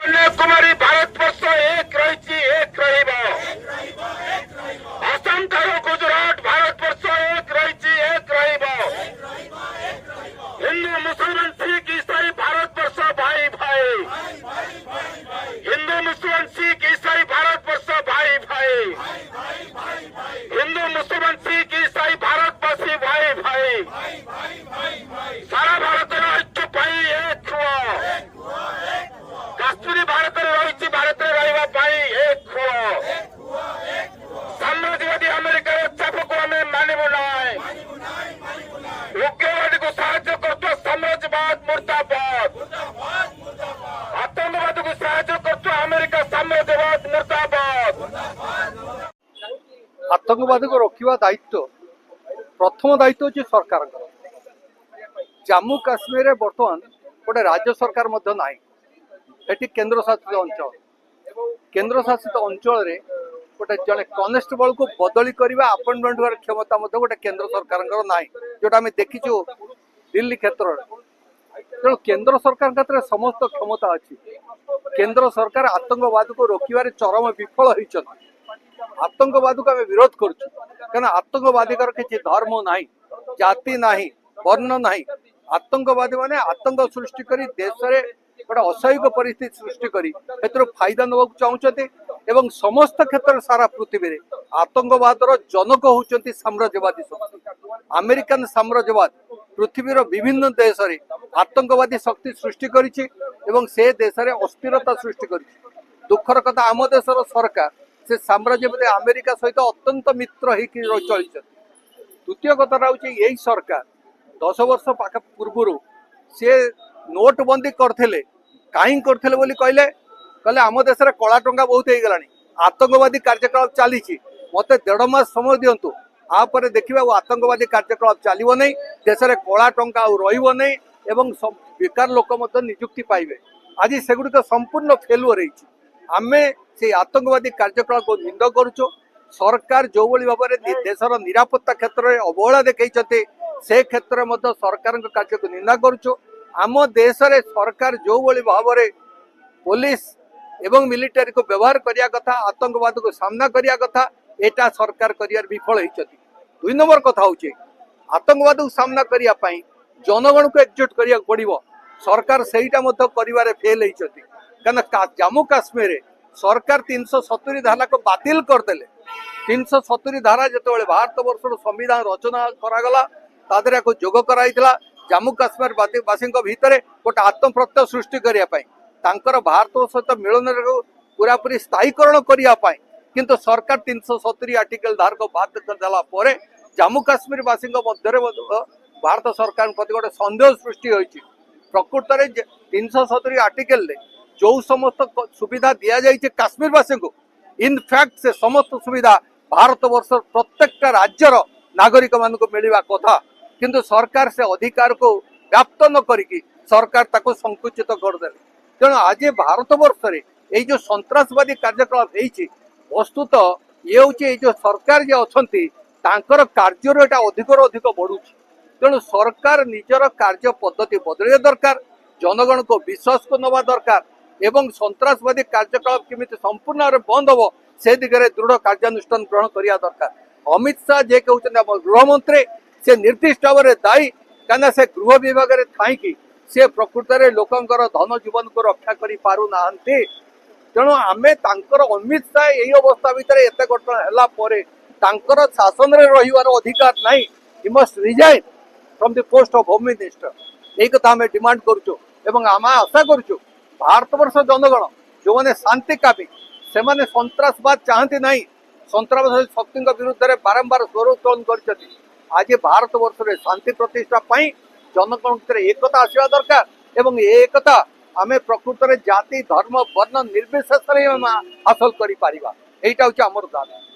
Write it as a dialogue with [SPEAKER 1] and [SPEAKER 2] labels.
[SPEAKER 1] कन्याकुमारी भारतवर्ष एक रही एक असम ठारू गुजरात भारतवर्ष एक रही एक हिंदू मुसलमान सिख ईसाई भारतवर्ष भाई भाई हिंदू मुसलमान सिख ईसाई भारतवर्ष भाई भाई हिंदू मुसलमान सिख ईसाई भारतवासी भाई भाई सारा भारत ऐक्य पाई एक हुआ काश्मीरी भारत रही भारत एक हुआ साम्राज्यवादी अमेरिकार चाप को आम मानव ना उग्रवादी को साहाଯ୍य कर साम्राज्यवाद मुर्दाबाद आतंकवाद को साहाଯ୍य कर अमेरिका साम्राज्यवाद मुर्दाबाद।
[SPEAKER 2] आतंकवाद को रोकवा दायित्व प्रथम दायित्व होची सरकार। जम्मू काश्मीर बर्तमान गोटे राज्य सरकार ना एटी केंद्र शासित अंचल केंद्र शासित अंचल गोटे जड़े कनेस्टेबल को बदली करने अपॉइंटमेंट होर क्षमता गोटे केंद्र सरकार ना जोटा आम देखीचु दिल्ली क्षेत्र में। तेणु केंद्र सरकार क्षेत्र समस्त क्षमता अच्छी। केंद्र सरकार आतंकवाद को रोकवे चरम विफल होती। आतंकवाद को आम विरोध करें आतंकवादी किसी धर्म ना जाति ना वर्ण ना आतंकवादी माने आतंक सृष्टि करी देश में गोटे अस्वाभाविक परिस्थिति सृष्टि करी फायदा नवा चाहते एवं समस्त क्षेत्र सारा पृथ्वी में आतंकवाद जनक होती साम्राज्यवादी शक्ति। अमेरिकन साम्राज्यवाद पृथ्वीर विभिन्न देश में आतंकवादी शक्ति सृष्टि करिछि एवं से देश में अस्थिरता सृष्टि करिछि। दुखर कथा आम देशर सरकार से साम्राज्यवादी अमेरिका सहित अत्यंत मित्र हो चली। द्वितीय कथा हूँ यही सरकार 10 वर्ष पाख पूर्व सी नोटबंदी करथिले कहीं करथिले बोली कहले कहले आम देश में कला टंका बहुत हो गलानी आतंकवादी कार्यकलाप चली मत 1.5 मास समय दिंतु आपर देखा आतंकवादी कार्यकलाप चलो नहीं देश में कला टंका रही नहीं एवं बेकार लोक निजुक्ति पाइबे। आज सेगुड़िक संपूर्ण फेलुअर आमे से आतंकवादी कार्यकलाप को निंद करुचु। सरकार जो भाव में देशर निरापत्ता क्षेत्र में अवहेला देखते से क्षेत्र में सरकार कार्य को निंदा करुचु। आम देश में सरकार जो भाव में पुलिस एवं मिलिटारी को व्यवहार करिया कथा आतंकवाद को सामना करिया कथा एटा सरकार करियार विफल होती। 2 नंबर कथा हूँ आतंकवाद को सामना करिया पाई जनगण को एकजुट करिया पड़िबो। सरकार सेहीटा मध्य करिवारे फेल होती कना जम्मू काश्मीर सरकार 370 धारा को बातिल करदेले। 370 धारा जो भारत वर्ष संविधान रचना करागला तादरे को जोग कराइथिला जम्मू काश्मीर वासी भितर गोटे आत्मप्रत्यय सृष्टि करने भारत सहित मिलन पूरापूरी स्थायीकरण करने किंतु सरकार 370 आर्टिकल धार को बात करदेला पर जम्मू काश्मीर वासी मध्य भारत सरकार प्रति गोटे सन्देह सृष्टि होती। प्रकृत में 370 आर्टिकल जो समस्त सुविधा दि जाए काश्मीरवासी को इनफैक्ट से समस्त सुविधा भारत वर्ष प्रत्येक राज्यर नागरिक मान मिलवा कथा किंतु सरकार से अधिकार को व्याप्त न करिकी सरकार ताको संकुचित करदे। तेणु आज भारत वर्ष में ये जो सन्त्रासवादी कार्यकलाप होती वस्तुत ये हूँ जो सरकार जे अच्छी तांकर कार्यर एटा अधिक अधिक बढ़ुची। तेणु सरकार निजर कार्य पद्धति बदल दरकार जनगण को विश्वास को नवा दरकार एवं सन्त्रासवादी कार्यकलाप केमिति संपूर्ण भाव बंद हो से दिगरे दृढ़ कार्यानुष्ठान ग्रहण करिया दरकार। अमित शाह जे कहते गृहमंत्री से निर्दिष्ट भाव में दायी कहीं से गृह विभाग में थी से प्रकृत में लोकंर धन जीवन को रक्षा कर पारु नाहंती। तेणु आमे तांकर अमित शाह यही अवस्था भितर एत घटना है शासन में रहिवार अधिकार नहीं। He must resign from the post of home minister. यही कथा आम डिमांड करुचु एवं आम आशा करुचु भारत वर्ष जनगण जो मैंने शांति कामी से माने सन्त्रासवाद चाहती नहीं सन्त्रासवादी शक्ति विरुद्ध में बारंबार स्वर उत्तोलन कर आज भारत वर्ष में शांति प्रतिष्ठा जनगण एकता आसवा दरकार एवं एकता आम प्रकृत में जाति धर्म वर्ण निर्विशेष हासिल कर। यहाँ हूँ आमर दाबी।